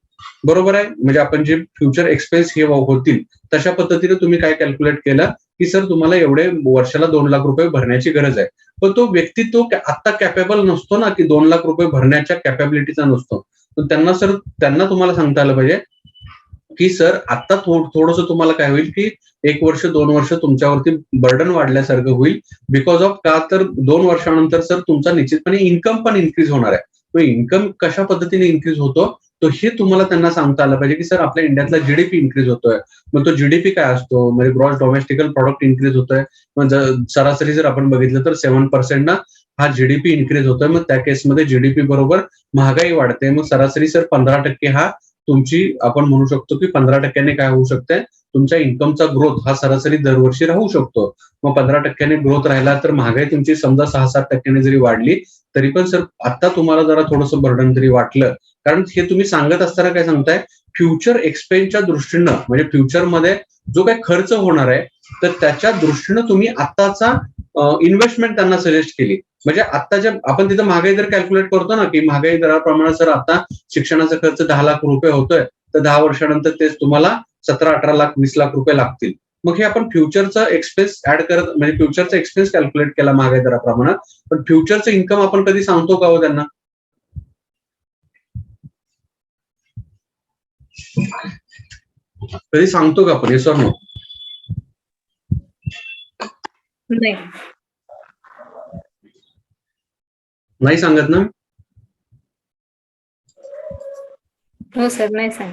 बरोबर आहे. म्हणजे आपण जे फ्युचर एक्सपेन्स हे होतील तशा पद्धतीने तुम्ही काय कॅल्क्युलेट केलं की सर तुम्हाला एवढे वर्षाला 2 लाख रुपये भरण्याची गरज आहे. पण तो व्यक्ती तो आता कॅपेबल नसतो ना, की 2 लाख रुपये भरण्याच्या कॅपेबिलिटीचा नसतो. तर त्यांना तुम्हाला सांगता आलं पाहिजे की सर आता थोडंसं तुम्हाला काय होईल की 1 वर्ष 2 वर्ष तुमच्यावरती बर्डन वाढल्यासारखं होईल. बिकॉज ऑफ का, तर 2 वर्षानंतर सर तुमचा निश्चितपणे इन्कम पण इन्क्रीज होणार आहे. तो इन्कम कशा पद्धतीने इन्क्रीज होतो तो हे तुम्हाला त्यांना सांगता आलं पाहिजे की सर आपल्या इंडियातला जीडीपी इन्क्रीज होतोय. मग तो जीडीपी काय असतो, म्हणजे ग्रॉस डोमेस्टिकल प्रॉडक्ट इन्क्रीज होतोय. मग सरासरी जर आपण बघितलं तर 7% ना हा जीडीपी इन्क्रीज होतोय. मग त्या केसमध्ये जीडीपी बरोबर महागाई वाढते. मग सरासरी सर 15% हा तुमची आपण म्हणू शकतो की 15% काय होऊ शकते, तुमच्या इन्कमचा ग्रोथ हा सरासरी दरवर्षी राहू शकतो. मग 15% ग्रोथ राहिला तर महागाई तुमची समजा 6-7% जरी वाढली तरी पण सर आता तुम्हाला जरा थोडंसं बर्डन जरी वाटलं, कारण हे तुम्ही सांगत असताना काय सांगताय, फ्युचर एक्सपेन्सच्या दृष्टीनं, म्हणजे फ्युचरमध्ये जो काही खर्च होणार आहे तर त्याच्या दृष्टीनं तुम्ही आत्ताचा इन्व्हेस्टमेंट त्यांना सजेस्ट केली. म्हणजे आत्ताच्या आपण तिथं महागाई दर कॅल्क्युलेट करतो ना, की महागाई दराप्रमाणे सर आता शिक्षणाचा खर्च 10 लाख रुपये होतोय, तर 10 वर्षानंतर तेच तुम्हाला 17-18 लाख 20 लाख रुपये लागतील. मग हे आपण फ्युचरचा एक्सपेन्स ऍड करत, म्हणजे फ्युचरचा एक्सपेन्स कॅल्क्युलेट केला महागाई दराप्रमाणे, पण फ्युचरचं इन्कम आपण कधी सांगतो का हो त्यांना? कधी सांगतो का आपण, येस ऑर नो? नाही. नाही सांगत ना. हो सर, नाही सांग.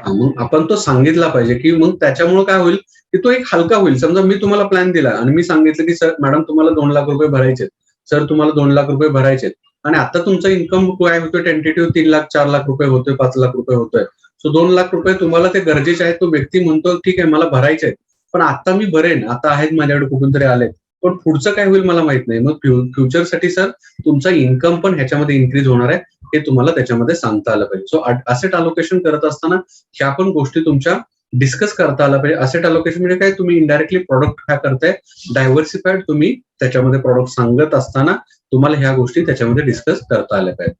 मग आपण तो सांगितला पाहिजे, की मग त्याच्यामुळे काय होईल, की तो एक हलका होईल. समजा मी तुम्हाला प्लॅन दिला आणि मी सांगितलं, की सर मॅडम तुम्हाला 2 लाख रुपये भरायचे. सर तुम्हाला 2 लाख रुपये भरायचे आणि आता तुमचा इन्कम काय होतोय टेंटेटिव्ह 3 लाख, 4 लाख रुपये होतोय, 5 लाख रुपये होतोय. सो 2 लाख रुपये तुम्हाला ते गरजेचे आहेत. तो व्यक्ती म्हणतो, ठीक आहे मला भरायचे आहेत. पण आता मी भरेन, आता आहेत माझ्याकडे कुठून तरी आले. पण पुढचं काय होईल मला माहित नाही. मग फ्युचरसाठी सर तुमचा इन्कम पण ह्याच्यामध्ये इन्क्रीज होणार आहे. हे तुम्हाला त्याच्यामध्ये सांगता आलं पाहिजे. सो असेट अलोकेशन करत असताना ह्या पण गोष्टी तुमच्या डिस्कस करता आला पाहिजे. असेट अलोकेशन म्हणजे काय, तुम्ही इनडायरेक्टली प्रॉडक्ट काय करताय, डायव्हर्सिफाईड तुम्ही त्याच्यामध्ये प्रॉडक्ट सांगत असताना तुम्हाला ह्या गोष्टी त्याच्यामध्ये डिस्कस करता आल्या पाहिजेत.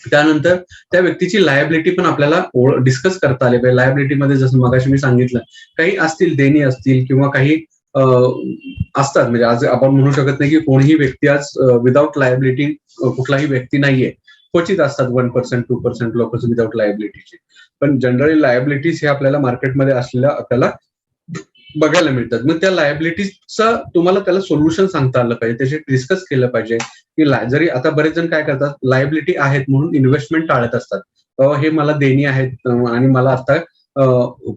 त्यानंतर त्या व्यक्तीची लायबिलिटी पण आपल्याला डिस्कस करता आली पाहिजे. लायबिलिटीमध्ये जसं मगाशी मी सांगितलं, काही असतील देणी असतील किंवा काही असतात. म्हणजे आज आपण म्हणू शकत नाही की कोणीही व्यक्ती आज विदाउट लायबिलिटी कुठलाही व्यक्ती नाहीये. क्वचित असतात 1%, 2% लोक विदाउट लायबिलिटीचे. पण जनरली लायबिलिटीज हे आपल्याला मार्केटमध्ये असलेल्या आपल्याला बघायला मिळतात. मग त्या लायबिलिटीजचं तुम्हाला त्याला सोल्युशन सांगता आलं पाहिजे, त्याचे डिस्कस केलं पाहिजे की जरी आता बरेच जण काय करतात, लायबिलिटी आहेत म्हणून इन्व्हेस्टमेंट टाळत असतात. हे मला देणी आहेत आणि मला आता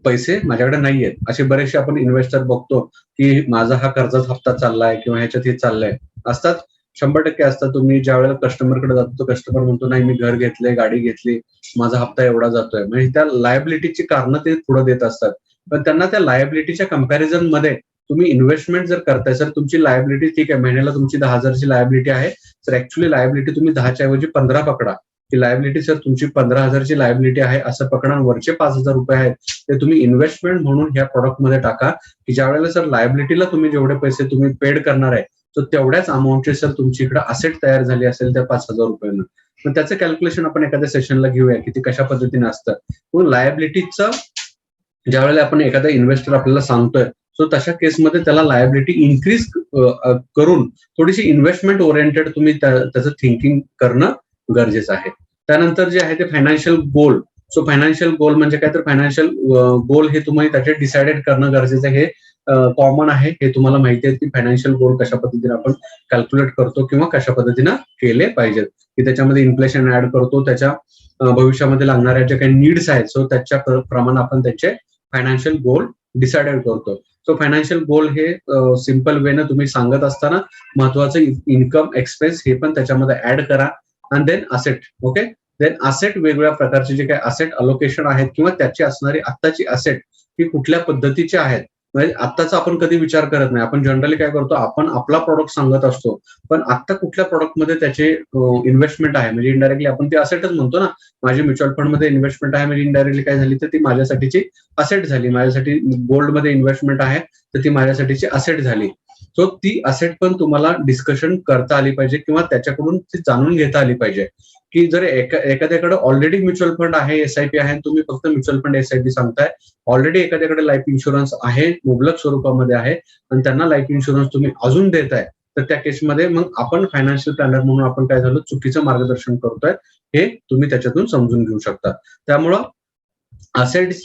पैसे माझ्याकडे नाहीयेत. असे बरेचसे आपण इन्व्हेस्टर बघतो की माझा हा कर्जाचा हप्ता चाललाय किंवा ह्याच्यात हे चाललंय. असतात 100% असतात. तुम्ही ज्या वेळेला कस्टमरकडे जातो तो कस्टमर म्हणतो नाही मी घर घेतलंय, गाडी घेतली, माझा हप्ता एवढा जातोय. म्हणजे त्या लायबिलिटीची कारणं ते पुढे देत असतात. पण त्यांना त्या लायबिलिटीच्या कंपॅरिझन मध्ये तुम्ही इन्व्हेस्टमेंट जर करताय, सर तुमची लायबिलिटी ठीक आहे, महिन्याला तुमची 10,000ची लायबिलिटी आहे. तर ऍक्च्युअली लायबिलिटी तुम्ही 10च्या ऐवजी 15 पकडा. की लायबिलिटी सर तुमची 15,000ची लायबिलिटी आहे असं पकडा. वरचे 5,000 रुपये आहेत ते तुम्ही इन्व्हेस्टमेंट म्हणून ह्या प्रॉडक्टमध्ये टाका, की ज्या वेळेला सर लायबिलिटीला तुम्ही जेवढे पैसे तुम्ही पेड करणार आहे, तर तेवढ्याच अमाऊंटचे सर तुमची इकडे असेट तयार झाली असेल त्या 5,000 रुपयांना. मग त्याचं कॅल्क्युलेशन आपण एखाद्या सेशनला घेऊया की ते कशा पद्धतीने असतं. मग लायबिलिटीचं ज्या वेळेला आपण एखादा इन्व्हेस्टर आपल्याला सांगतोय, सो तशा केसमध्ये त्याला लायबिलिटी इन्क्रीज करून थोडीशी इन्व्हेस्टमेंट ओरिएंटेड तुम्ही त्याचं थिंकिंग करणं गरजेचं आहे. त्यानंतर जे आहे ते फायनान्शियल गोल. सो फायनान्शियल गोल म्हणजे काय, तर फायनान्शियल गोल हे तुम्ही त्याचे डिसाइडेड करणं गरजेचं आहे. हे कॉमन आहे, हे तुम्हाला माहिती आहे की फायनान्शियल गोल कशा पद्धतीने आपण कॅल्क्युलेट करतो किंवा कशा पद्धतीने केले पाहिजेत. की त्याच्यामध्ये इन्फ्लेशन ऍड करतो, त्याच्या भविष्यामध्ये लागणाऱ्या ज्या काही नीड्स आहेत सो त्याच्या प्रमाणे आपण त्याचे फायनान्शियल गोल डिसाइडेड करतो. सो फायनान्शियल गोल हे सिम्पल वेनं तुम्ही सांगत असताना महत्वाचं इन्कम एक्सपेन्स हे पण त्याच्यामध्ये ऍड करा. आणि then asset. Okay, then asset वेगवेगळ्या प्रकारचे जे काही असेट अलोकेशन आहेत किंवा त्याची असणारी आत्ताची असेट ही कुठल्या पद्धतीचे आहेत. म्हणजे आत्ताचा आपण कधी विचार करत नाही. आपण जनरली काय करतो, आपण आपला प्रॉडक्ट सांगत असतो, पण आता कुठल्या प्रॉडक्टमध्ये त्याचे इन्व्हेस्टमेंट आहे. म्हणजे इनडायरेक्टली आपण ते असेटच म्हणतो ना, माझी म्युच्युअल फंडमध्ये इन्व्हेस्टमेंट आहे म्हणजे इनडायरेक्टली काय झाली, तर ती माझ्यासाठीची असेट झाली. माझ्यासाठी गोल्डमध्ये इन्व्हेस्टमेंट आहे तर ती माझ्यासाठीची असेट झाली. सो ती असेट पण तुम्हाला डिस्कशन करता आली पाहिजे किंवा त्याच्याकडून ती जाणून घेता आली पाहिजे. की जर एखाद्याकडे ऑलरेडी म्युच्युअल फंड आहे, एसआयपी आहे, तुम्ही फक्त म्युच्युअल फंड एसआयपी सांगताय. ऑलरेडी एखाद्याकडे लाईफ इन्शुरन्स आहे, मुबलक स्वरूपामध्ये आहे आणि त्यांना लाईफ इन्शुरन्स तुम्ही अजून देताय, तर त्या केसमध्ये मग आपण फायनान्शियल प्लॅनर म्हणून आपण काय झालं, चुकीचं मार्गदर्शन करतोय हे तुम्ही त्याच्यातून समजून घेऊ शकता. त्यामुळं असेट्स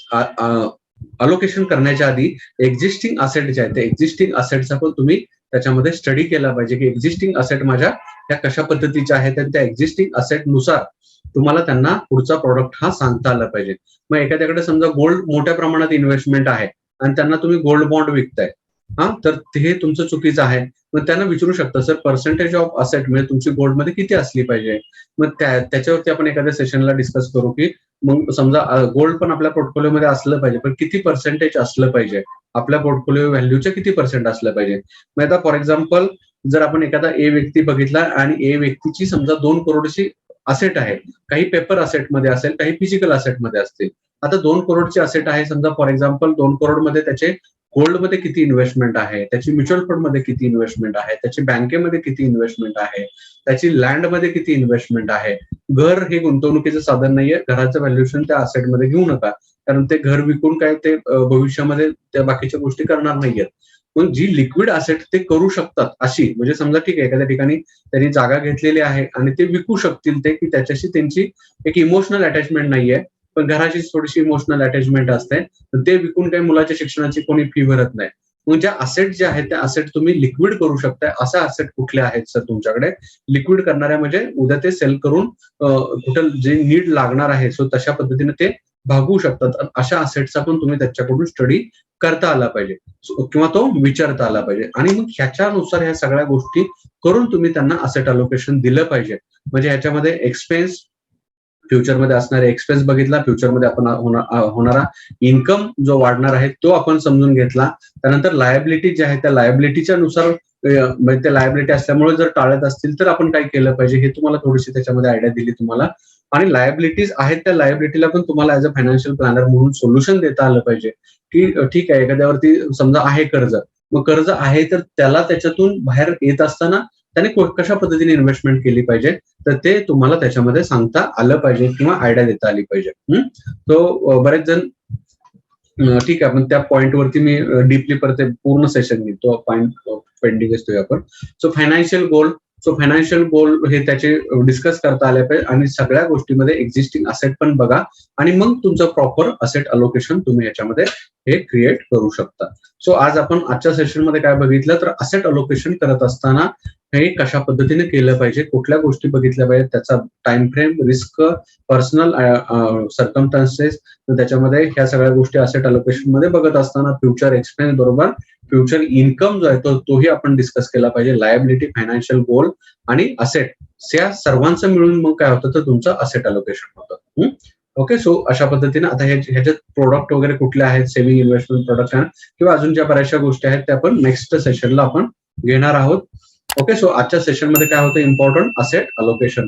अलोकेशन करण्याच्या आधी एक्झिस्टिंग असेट जे आहेत, ते एक्झिस्टिंग असेटचा पण तुम्ही त्याच्यामध्ये स्टडी केला पाहिजे की एक्झिस्टिंग असेट माझ्या त्या कशा पद्धतीच्या आहेत आणि त्या एक्झिस्टिंग असेटनुसार तुम्हाला त्यांना पुढचा प्रॉडक्ट हा सांगता आला पाहिजे. मग एखाद्याकडे समजा गोल्ड मोठ्या प्रमाणात इन्व्हेस्टमेंट आहे आणि त्यांना तुम्ही गोल्ड बॉन्ड विकताय, तर हे तुमचं चुकीचं आहे. मग त्यांना विचारू शकता, सर पर्सेंटेज ऑफ असेट म्हणजे तुमची गोल्डमध्ये किती असली पाहिजे. मग त्याच्यावरती आपण एखाद्या सेशनला डिस्कस करू की मग समजा गोल्ड पण आपल्या पोर्टफोलिओमध्ये असलं पाहिजे, पण किती पर्सेंटेज असलं पाहिजे, आपल्या पोर्टफोलिओ व्हॅल्यूचे किती पर्सेंट असलं पाहिजे. मग आता फॉर एक्झाम्पल जर आपण एखादा ए व्यक्ती बघितला आणि ए व्यक्तीची समजा 2 करोडची असेट आहे, काही पेपर असेटमध्ये असेल, काही फिजिकल असेटमध्ये असतील. आता 2 करोडची असेट आहे समजा, फॉर एक्झाम्पल 2 करोडमध्ये त्याचे गोल्डमध्ये किती इन्व्हेस्टमेंट आहे, त्याची म्युच्युअल फंडमध्ये किती इन्व्हेस्टमेंट आहे, त्याची बँकेमध्ये किती इन्व्हेस्टमेंट आहे, त्याची लँडमध्ये किती इन्व्हेस्टमेंट आहे. घर हे गुंतवणुकीचं साधन नाहीये, घराचं व्हॅल्युएशन त्या असेटमध्ये घेऊ नका, कारण ते घर विकून काय ते भविष्यामध्ये त्या बाकीच्या गोष्टी करणार नाहीयेत. मग जी लिक्विड असेट ते करू शकतात अशी, म्हणजे समजा ठीक आहे एखाद्या ठिकाणी त्यांनी जागा घेतलेली आहे आणि ते विकू शकतील ते, की त्याच्याशी त्यांची एक इमोशनल अटॅचमेंट नाहीये, पण घराची थोडीशी इमोशनल अटॅचमेंट असते, ते विकून काही मुलाच्या शिक्षणाची कोणी फी भरत नाही. मग ज्या असेट ज्या आहेत त्या असेट तुम्ही लिक्विड करू शकताय. असा असेट कुठले आहेत सर तुमच्याकडे लिक्विड करणाऱ्या, म्हणजे उद्या ते सेल करून कुठं जे नीड लागणार आहे सो तशा पद्धतीने ते भागवू शकतात. अशा असेटचा पण तुम्ही त्याच्याकडून स्टडी करता आला पाहिजे किंवा तो विचारता आला पाहिजे आणि मग ह्याच्यानुसार ह्या सगळ्या गोष्टी करून तुम्ही त्यांना असेट अलोकेशन दिलं पाहिजे. म्हणजे ह्याच्यामध्ये एक्सपेन्स, फ्युचरमध्ये असणारे एक्सपेन्स बघितला, फ्युचरमध्ये आपण होणारा इन्कम जो वाढणार आहे तो आपण समजून घेतला. त्यानंतर लायबिलिटी ज्या आहेत त्या लायबिलिटीच्या नुसार म्हणजे ते लायबिलिटी असल्यामुळे जर टाळत असतील तर आपण काय केलं पाहिजे हे तुम्हाला थोडीशी त्याच्यामध्ये आयडिया दिली तुम्हाला. आणि लायबिलिटीज आहेत त्या लायबिलिटीला पण तुम्हाला ऍज अ फायनान्शियल प्लॅनर म्हणून सोल्युशन देता आलं पाहिजे की ठीक आहे एखाद्यावरती समजा आहे कर्ज, मग कर्ज आहे तर त्याला त्याच्यातून बाहेर येत असताना त्याने कशा पद्धतीने इन्व्हेस्टमेंट केली पाहिजे तर ते तुम्हाला त्याच्यामध्ये सांगता आलं पाहिजे किंवा आयडिया देता आली पाहिजे. तो बरेच जण ठीक आहे आपण त्या पॉइंटवरती मी डीपली परत पूर्ण सेशन तो पॉइंट पेंडिंग असतोय आपण. सो फायनान्शियल गोल हे त्याचे डिस्कस करता आले पाहिजे आणि सगळ्या गोष्टीमध्ये एक्झिस्टिंग असेट पण बघा आणि मग तुमचं प्रॉपर असेट अलोकेशन तुम्ही याच्यामध्ये हे क्रिएट करू शकता. सो आज आपण आजच्या सेशनमध्ये काय बघितलं तर असेट अलोकेशन करत असताना हे कशा पद्धतीने केलं पाहिजे, कुठल्या गोष्टी बघितल्या पाहिजे, त्याचा time frame, risk, personal circumstances, त्याच्यामध्ये ह्या सगळ्या गोष्टी असेट अलोकेशन मध्ये बघत असताना फ्युचर एक्सपेन्स बरोबर फ्युचर इन्कम जो आहे तोही आपण डिस्कस केला पाहिजे. लायबिलिटी, फायनान्शियल गोल आणि असेट या सर्वांचं मिळून मग काय होतं तर तुमचं असेट अलोकेशन होतं. ओके, सो अशा पद्धतीने आता ह्याच्यात प्रोडक्ट वगैरे कुठले आहेत, सेव्हिंग इन्व्हेस्टमेंट प्रोडक्ट किंवा अजून ज्या बऱ्याचशा गोष्टी आहेत त्या आपण नेक्स्ट सेशनला आपण घेणार आहोत. ओके, सो आजच्या सेशनमध्ये काय होतं इम्पॉर्टंट असेट अलोकेशन.